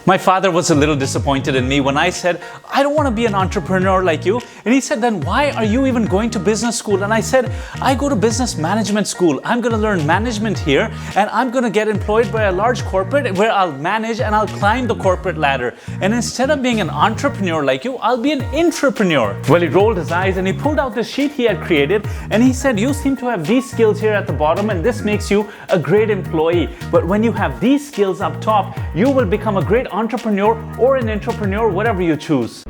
My father was a little disappointed in me when I said, I don't want to be an entrepreneur like you. And he said, then why are you even going to business school? And I said, I go to business management school. I'm going to learn management here, and I'm going to get employed by a large corporate where I'll manage and I'll climb the corporate ladder. And instead of being an entrepreneur like you, I'll be an intrapreneur. Well, he rolled his eyes and he pulled out the sheet he had created and he said, you seem to have these skills here at the bottom and this makes you a great employee. But when you have these skills up top, you will become a great entrepreneur or an intrapreneur, whatever you choose.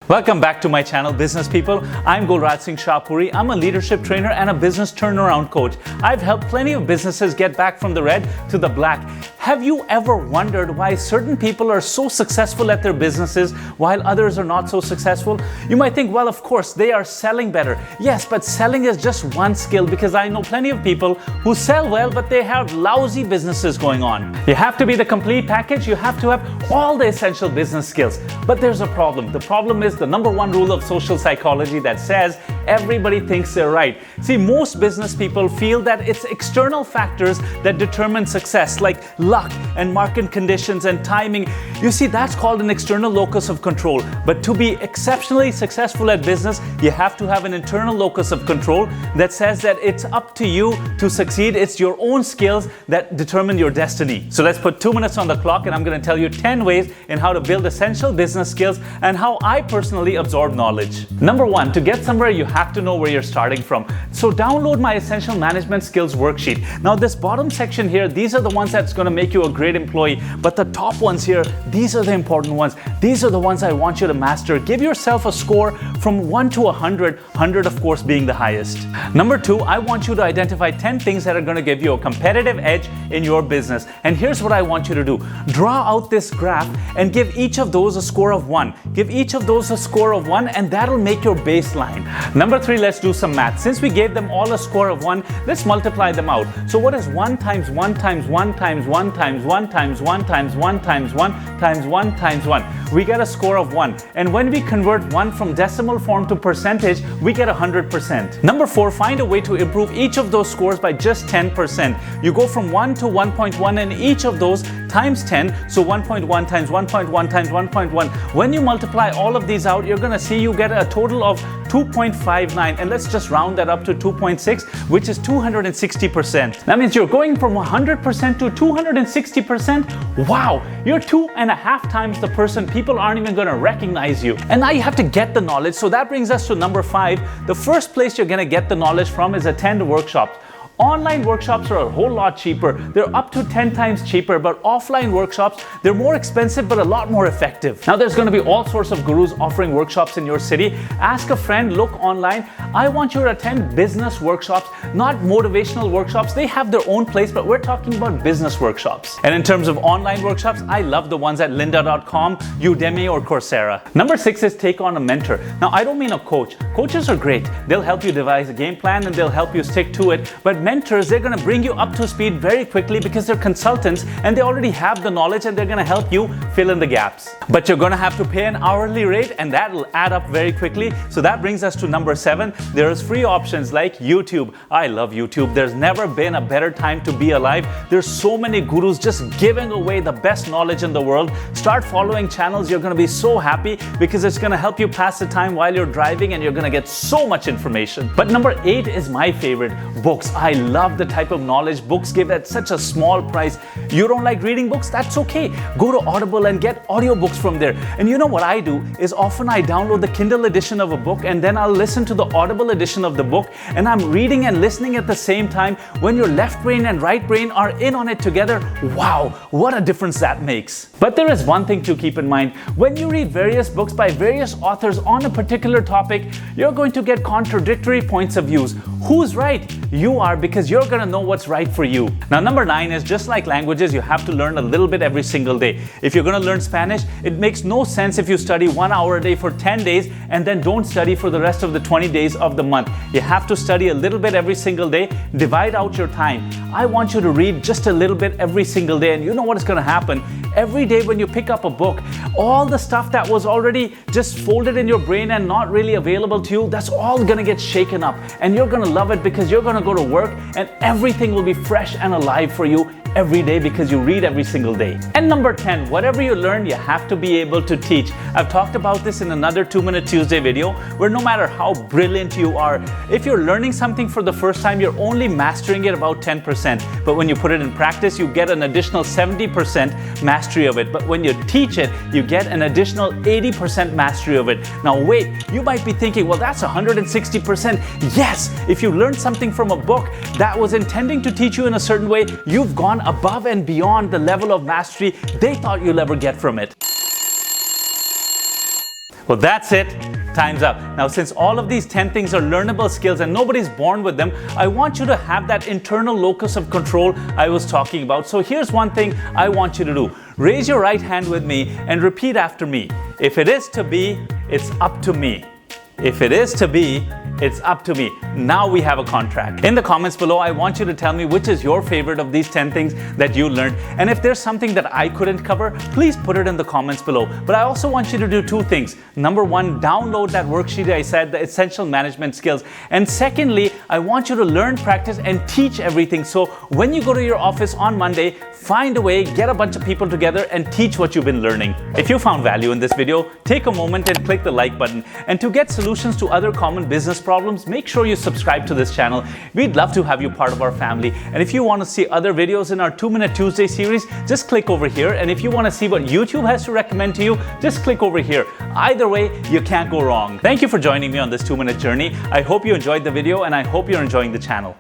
Welcome back to my channel, business people. I'm Gulraj Shahpuri. I'm a leadership trainer and a business turnaround coach. I've helped plenty of businesses get back from the red to the black. Have you ever wondered why certain people are so successful at their businesses while others are not so successful? You might think, well, of course, they are selling better. Yes, but selling is just one skill, because I know plenty of people who sell well, but they have lousy businesses going on. You have to be the complete package. You have to have all the essential business skills. But there's a problem. The problem is the number one rule of social psychology that says everybody thinks they're right. See, most business people feel that it's external factors that determine success, like luck and market conditions and timing. You see, that's called an external locus of control. But to be exceptionally successful at business, you have to have an internal locus of control that says that it's up to you to succeed. It's your own skills that determine your destiny. So let's put 2 minutes on the clock and I'm going to tell you 10 ways in how to build essential business skills and how I personally absorb knowledge. Number one, to get somewhere, you have to know where you're starting from. So download my essential management skills worksheet. Now this bottom section here, these are the ones that's going to make you a great employee. But the top ones here, these are the important ones. These are the ones I want you to master. Give yourself a score from 1 to 100, 100 of course being the highest. Number two, I want you to identify 10 things that are going to give you a competitive edge in your business. And here's what I want you to do. Draw out this graph and give each of those a score of 1. Give each of those a score of 1, and that'll make your baseline. Number three, let's do some math. Since we gave them all a score of 1, let's multiply them out. So what is 1 times 1 times 1 times 1 times 1 times 1 times 1 times 1 times 1 times 1? We get a score of 1. And when we convert 1 from decimal form to percentage, we get 100%. Number four, find a way to improve each of those scores by just 10%. You go from 1 to 1.1 and each of those times 10. So 1.1 times 1.1 times 1.1. When you multiply all of these out, you're going to see you get a total of 2.59, and let's just round that up to 2.6, which is 260%. That means you're going from 100% to 260%. Wow, you're 2.5 times the person. People aren't even going to recognize you. And now you have to get the knowledge. So that brings us to number 5. The first place you're going to get the knowledge from is attend workshops. Online workshops are a whole lot cheaper. They're up to 10 times cheaper, but offline workshops, they're more expensive but a lot more effective. Now there's going to be all sorts of gurus offering workshops in your city. Ask a friend, look online. I want you to attend business workshops, not motivational workshops. They have their own place, but we're talking about business workshops. And in terms of online workshops, I love the ones at lynda.com, Udemy, or Coursera. Number 6 is take on a mentor. Now I don't mean a coach. Coaches are great. They'll help you devise a game plan and they'll help you stick to it. But mentors, they're going to bring you up to speed very quickly because they're consultants and they already have the knowledge and they're going to help you fill in the gaps. But you're going to have to pay an hourly rate and that'll add up very quickly. So that brings us to number 7. There's free options like YouTube. I love YouTube. There's never been a better time to be alive. There's so many gurus just giving away the best knowledge in the world. Start following channels. You're going to be so happy because it's going to help you pass the time while you're driving and you're going to get so much information. But number 8 is my favorite, books. I love the type of knowledge books give at such a small price. You don't like reading books? That's okay. Go to Audible and get audiobooks from there. And you know what I do is often I download the Kindle edition of a book and then I'll listen to the Audible edition of the book, and I'm reading and listening at the same time. When your left brain and right brain are in on it together, wow, what a difference that makes. But there is one thing to keep in mind. When you read various books by various authors on a particular topic, you're going to get contradictory points of views. Who's right? you are, because you're gonna know what's right for you. Now, number 9 is, just like languages, you have to learn a little bit every single day. If you're gonna learn Spanish, it makes no sense if you study 1 hour a day for 10 days and then don't study for the rest of the 20 days of the month. You have to study a little bit every single day. Divide out your time. I want you to read just a little bit every single day, and you know what is gonna happen? Every day when you pick up a book, all the stuff that was already just folded in your brain and not really available to you, that's all gonna get shaken up, and you're gonna love it because you're gonna go to work and everything will be fresh and alive for you every day because you read every single day. And number 10, whatever you learn, you have to be able to teach. I've talked about this in another 2-Minute Tuesday video, where no matter how brilliant you are, if you're learning something for the first time, you're only mastering it about 10%. But when you put it in practice, you get an additional 70% mastery of it. But when you teach it, you get an additional 80% mastery of it. Now wait, you might be thinking, well, that's 160%. Yes, if you learned something from a book that was intending to teach you in a certain way, you've gone above and beyond the level of mastery they thought you'll ever get from it. Well, that's it. Time's up. Now, since all of these 10 things are learnable skills and nobody's born with them, I want you to have that internal locus of control I was talking about. So here's one thing I want you to do. Raise your right hand with me and repeat after me. If it is to be, it's up to me. If it is to be, it's up to me. Now we have a contract. In the comments below, I want you to tell me which is your favorite of these 10 things that you learned. And if there's something that I couldn't cover, please put it in the comments below. But I also want you to do 2 things. Number 1, download that worksheet I said, the essential management skills. And secondly, I want you to learn, practice, and teach everything. So when you go to your office on Monday, find a way, get a bunch of people together and teach what you've been learning. If you found value in this video, take a moment and click the like button. And to get solutions to other common business problems, make sure you subscribe to this channel. We'd love to have you part of our family. And if you want to see other videos in our 2-Minute Tuesday series, just click over here. And if you want to see what YouTube has to recommend to you, just click over here. Either way, you can't go wrong. Thank you for joining me on this 2-minute journey. I hope you enjoyed the video and I hope you're enjoying the channel.